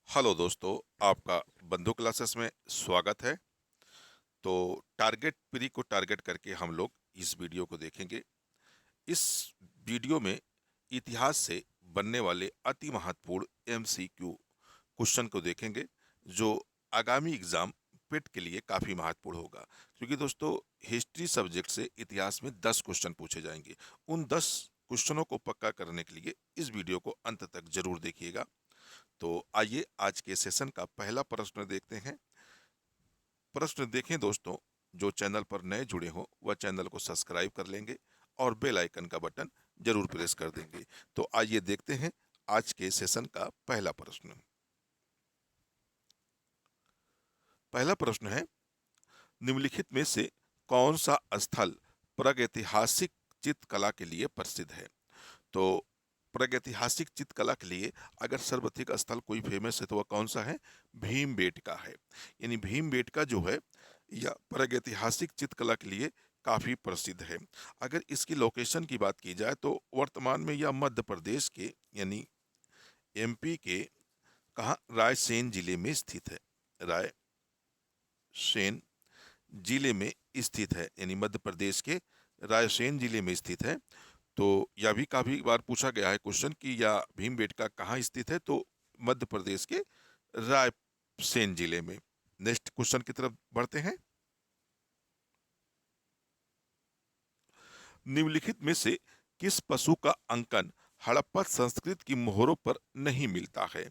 Hello दोस्तों, आपका बंधु क्लासेस में स्वागत है। तो टारगेट प्री को टारगेट करके हम लोग इस वीडियो को देखेंगे। इस वीडियो में इतिहास से बनने वाले अति महत्वपूर्ण एमसीक्यू क्वेश्चन को देखेंगे, जो आगामी एग्जाम पेट के लिए काफ़ी महत्वपूर्ण होगा। क्योंकि दोस्तों, हिस्ट्री सब्जेक्ट से इतिहास में 10 क्वेश्चन पूछे जाएंगे। उन 10 क्वेश्चनों को पक्का करने के लिए इस वीडियो को अंत तक जरूर देखिएगा। तो आइए आज के सेशन का पहला प्रश्न देखते हैं। प्रश्न देखें दोस्तों, जो चैनल पर नए जुड़े हों वह चैनल को सब्सक्राइब कर लेंगे और बेल आइकन का बटन जरूर प्रेस कर देंगे। तो आइए देखते हैं आज के सेशन का पहला प्रश्न। पहला प्रश्न है, निम्नलिखित में से कौन सा स्थल प्रागैतिहासिक चित्रकला के लिए प्रसिद्ध है? तो प्रागैतिहासिक चित्रकला के लिए अगर सर्वाधिक स्थल कोई फेमस है तो वह कौन सा है? भीमबेटका है। यानी भीमबेटका जो है यह प्रागैतिहासिक चित्रकला के लिए काफ़ी प्रसिद्ध है। अगर इसकी लोकेशन की बात की जाए तो वर्तमान में यह मध्य प्रदेश के यानी एमपी के कहाँ, रायसेन जिले में स्थित है। रायसेन जिले में स्थित है, यानी मध्य प्रदेश के रायसेन जिले में स्थित है। तो यह भी काफी बार पूछा गया है क्वेश्चन कि यह भीमबेटका कहाँ स्थित है, तो मध्य प्रदेश के रायसेन जिले में। नेक्स्ट क्वेश्चन की तरफ बढ़ते हैं। निम्नलिखित में से किस पशु का अंकन हड़प्पा संस्कृत की मोहरों पर नहीं मिलता है?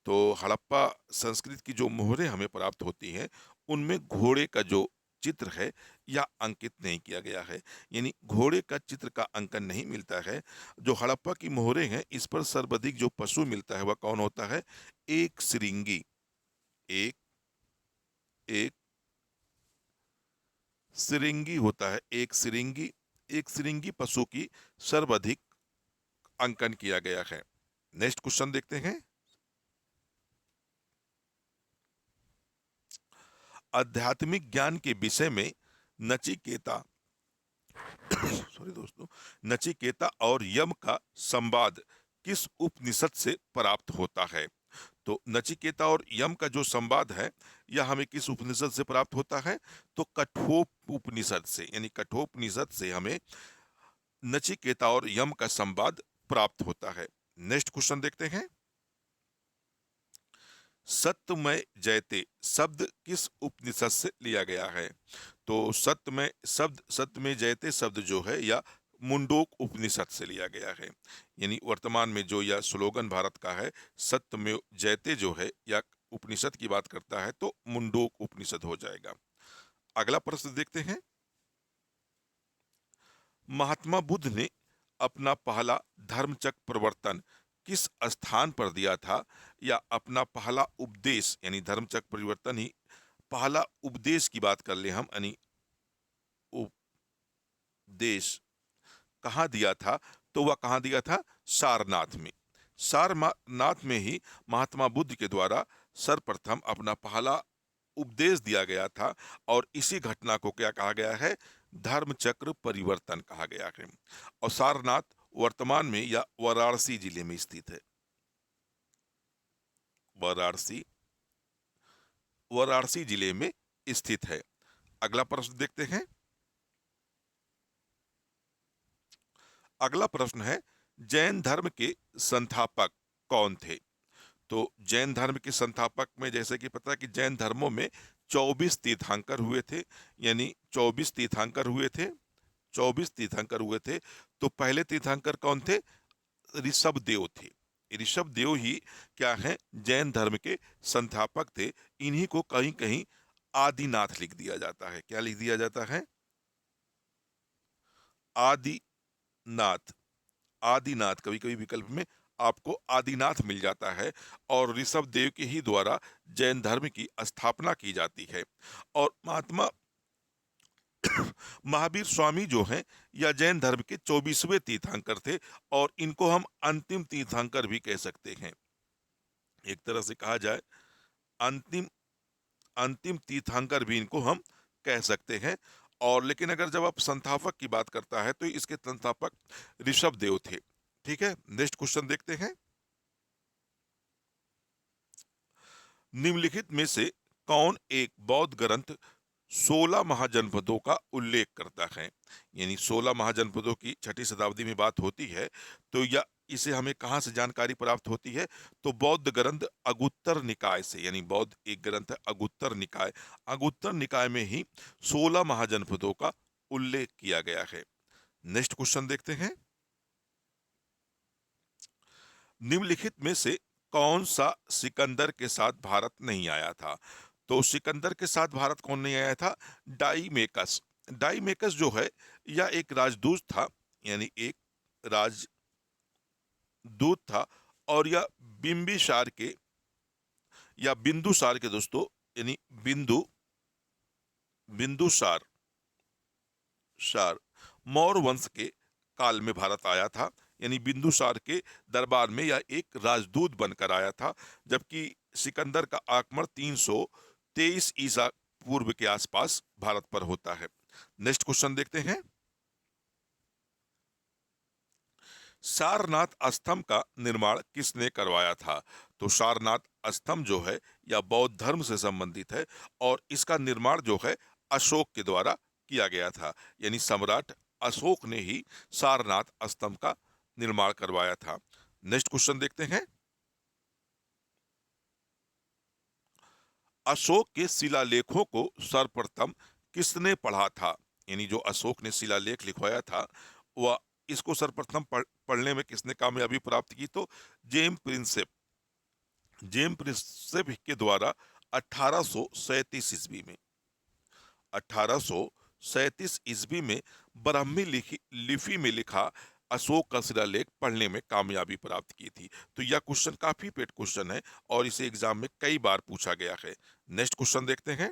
तो हड़प्पा संस्कृत की जो मोहरें हमें प्राप्त होती हैं उनमें घोड़े का जो चित्र है या अंकित नहीं किया गया है, यानी घोड़े का चित्र का अंकन नहीं मिलता है। जो हड़प्पा की मोहरें हैं इस पर सर्वाधिक जो पशु मिलता है वह कौन होता है? एक सिरिंगी। एक एक सिरिंगी होता है। एक सिरिंगी पशु की सर्वाधिक अंकन किया गया है। नेक्स्ट क्वेश्चन देखते हैं। आध्यात्मिक ज्ञान के विषय में नचिकेता सॉरी दोस्तों, नचिकेता और यम का संवाद किस उपनिषद से प्राप्त होता है? तो नचिकेता और यम का जो संवाद है यह हमें किस उपनिषद से प्राप्त होता है? तो कठोप उपनिषद से, यानी कठोपनिषद से हमें नचिकेता और यम का संवाद प्राप्त होता है। नेक्स्ट क्वेश्चन देखते हैं। सत्यमय जयते शब्द किस उपनिषद से लिया गया है? तो सत्यमय जयते शब्द जो है या मुंडोक उपनिषद से लिया गया है। यानी वर्तमान में जो यह स्लोगन भारत का है, सत्यमेव जयते जो है या उपनिषद की बात करता है तो मुंडोक उपनिषद हो जाएगा। अगला प्रश्न देखते हैं। महात्मा बुद्ध ने अपना पहला धर्मचक्र प्रवर्तन किस स्थान पर दिया था? या अपना पहला उपदेश, यानी धर्मचक्र परिवर्तन ही पहला उपदेश की बात कर ले हम, यानी उपदेश कहाँ दिया था? तो वह कहाँ दिया था? सारनाथ में। सारनाथ में ही महात्मा बुद्ध के द्वारा सर्वप्रथम अपना पहला उपदेश दिया गया था। और इसी घटना को क्या कहा गया है? धर्मचक्र परिवर्तन कहा गया है। और सारनाथ वर्तमान में या वाराणसी जिले में स्थित है। वाराणसी वाराणसी जिले में स्थित है। अगला प्रश्न देखते हैं। अगला प्रश्न है, जैन धर्म के संस्थापक कौन थे? तो जैन धर्म के संस्थापक में जैसे कि पता है कि जैन धर्मों में 24 तीर्थंकर हुए थे, यानी 24 तीर्थंकर हुए थे। 24 तीर्थंकर हुए थे। तो पहले तीर्थंकर कौन थे? ऋषभ देव थे। ऋषभ देव ही क्या है? जैन धर्म के संस्थापक थे। इन्हीं को कहीं कहीं आदिनाथ लिख दिया जाता है। क्या लिख दिया जाता है? आदिनाथ। आदिनाथ कभी कभी विकल्प में आपको आदिनाथ मिल जाता है। और ऋषभ देव के ही द्वारा जैन धर्म की स्थापना की जाती है। और महात्मा महावीर स्वामी जो हैं या जैन धर्म के 24वें तीर्थंकर थे। और इनको हम अंतिम तीर्थंकर भी कह सकते हैं। एक तरह से कहा जाए अंतिम अंतिम तीर्थंकर भी इनको हम कह सकते हैं। और लेकिन अगर जब आप संस्थापक की बात करता है तो इसके संस्थापक ऋषभ देव थे। ठीक है, नेक्स्ट क्वेश्चन देखते हैं। निम्नलिखित में से कौन एक बौद्ध ग्रंथ 16 महाजनपदों का उल्लेख करता है? यानी 16 महाजनपदों की छठी शताब्दी में बात होती है, तो या इसे हमें कहाँ से जानकारी प्राप्त होती है? तो बौद्ध ग्रंथ अगुत्तर निकाय से, यानी बौद्ध एक ग्रंथ है अगुत्तर निकाय, अगुत्तर निकाय में ही 16 महाजनपदों का उल्लेख किया गया है। नेक्स्ट क्वेश्चन देखते हैं। निम्नलिखित में से कौन सा सिकंदर के साथ भारत नहीं आया था? तो सिकंदर के साथ भारत कौन नहीं आया था? डाईमेकस। डाईमेकस जो है यह एक राजदूत था, यानी एक राजदूत था, और यह बिंबिसार के या बिंदुसार के दोस्तों, यानी बिंदुसार सार मौर्य वंश के काल में भारत आया था। यानी बिंदुसार के दरबार में यह एक राजदूत बनकर आया था, जबकि सिकंदर का आक्रमण 323 ईसा पूर्व के आसपास भारत पर होता है। नेक्स्ट क्वेश्चन देखते हैं। सारनाथ स्तंभ का निर्माण किसने करवाया था? तो सारनाथ स्तंभ जो है यह बौद्ध धर्म से संबंधित है, और इसका निर्माण जो है अशोक के द्वारा किया गया था। यानी सम्राट अशोक ने ही सारनाथ स्तंभ का निर्माण करवाया था। नेक्स्ट क्वेश्चन देखते हैं। अशोक के शिलालेखों को सर्वप्रथम किसने पढ़ा था? यानी जो अशोक ने शिलालेख लिखवाया था, वह इसको सर्वप्रथम पढ़ने में किसने कामयाबी प्राप्त की? तो जेम प्रिंसेप जेम प्रिंसेप के द्वारा 1837 ईस्वी में 1837 ईस्वी में ब्राह्मी लिपि में लिखा अशोक का शिलालेख पढ़ने में कामयाबी प्राप्त की थी। तो यह क्वेश्चन काफी पेट क्वेश्चन है और इसे एग्जाम में कई बार पूछा गया है। नेक्स्ट क्वेश्चन देखते हैं।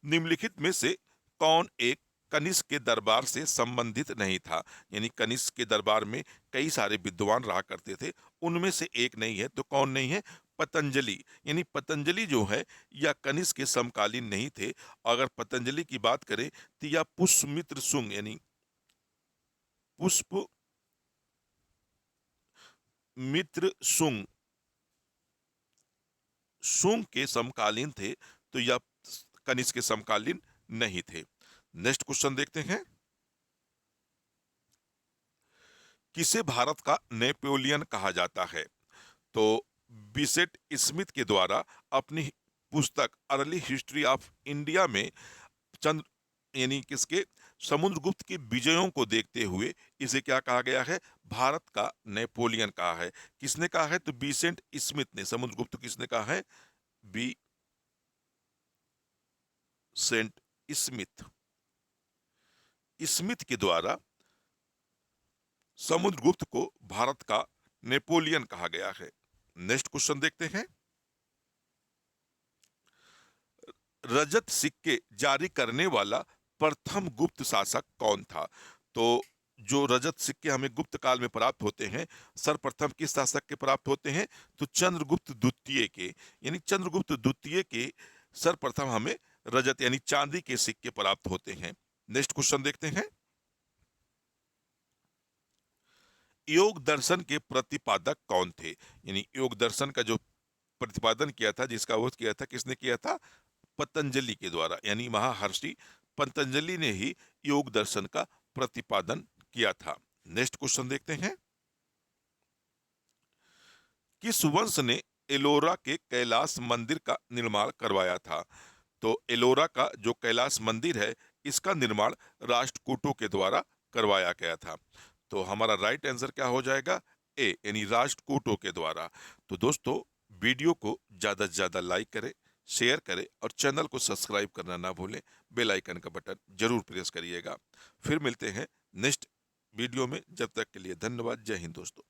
निम्नलिखित में से कौन एक कनिष्क के दरबार से संबंधित नहीं था? यानी कनिष्क के दरबार में कई सारे विद्वान रहा करते थे, उनमें से एक नहीं है। तो कौन नहीं है? पतंजलि। यानी पतंजलि जो है या कनिष्क के समकालीन नहीं थे। अगर पतंजलि की बात करें तो यह पुष्यमित्र शुंग, यानी पुष्प मित्र शुंग शुंग के समकालीन थे, तो यह कनिष्क के समकालीन नहीं थे। नेक्स्ट क्वेश्चन देखते हैं। किसे भारत का नेपोलियन कहा जाता है? तो बिसेट स्मिथ के द्वारा अपनी पुस्तक अर्ली हिस्ट्री ऑफ इंडिया में चंद्र यानी किसके समुद्रगुप्त के विजयों को देखते हुए इसे क्या कहा गया है? भारत का नेपोलियन कहा है। किसने कहा है? तो बिसेंट स्मिथ ने। समुद्रगुप्त किसने कहा है? बी सेंट स्मिथ स्मिथ के द्वारा समुद्रगुप्त को भारत का नेपोलियन कहा गया है। नेक्स्ट क्वेश्चन देखते हैं। रजत सिक्के जारी करने वाला प्रथम गुप्त शासक कौन था? तो जो रजत सिक्के हमें गुप्त काल में प्राप्त होते हैं, सर्वप्रथम किस शासक के प्राप्त होते हैं? तो चंद्रगुप्त द्वितीय के। यानी चंद्रगुप्त द्वितीय के सर्वप्रथम हमें रजत यानी चांदी के सिक्के प्राप्त होते हैं। नेक्स्ट क्वेश्चन देखते हैं। योग दर्शन के प्रतिपादक कौन थे? यानी योग दर्शन का जो प्रतिपादन किया था, जिसका वोध किया था, किसने किया था? पतंजलि के द्वारा। यानी महर्षि पतंजलि ने ही योग दर्शन का प्रतिपादन किया था। नेक्स्ट क्वेश्चन देखते हैं। किस वंश ने एलोरा के कैलाश मंदिर का निर्माण करवाया था? तो एलोरा का जो कैलाश मंदिर है, इसका निर्माण राष्ट्रकूटों के द्वारा करवाया गया था। तो हमारा राइट आंसर क्या हो जाएगा? ए, यानी राष्ट्रकूटों के द्वारा। तो दोस्तों, वीडियो को ज़्यादा से ज़्यादा लाइक करें, शेयर करें और चैनल को सब्सक्राइब करना ना भूलें। बेल आइकन का बटन जरूर प्रेस करिएगा। फिर मिलते हैं नेक्स्ट वीडियो में। जब तक के लिए धन्यवाद। जय हिंद दोस्तों।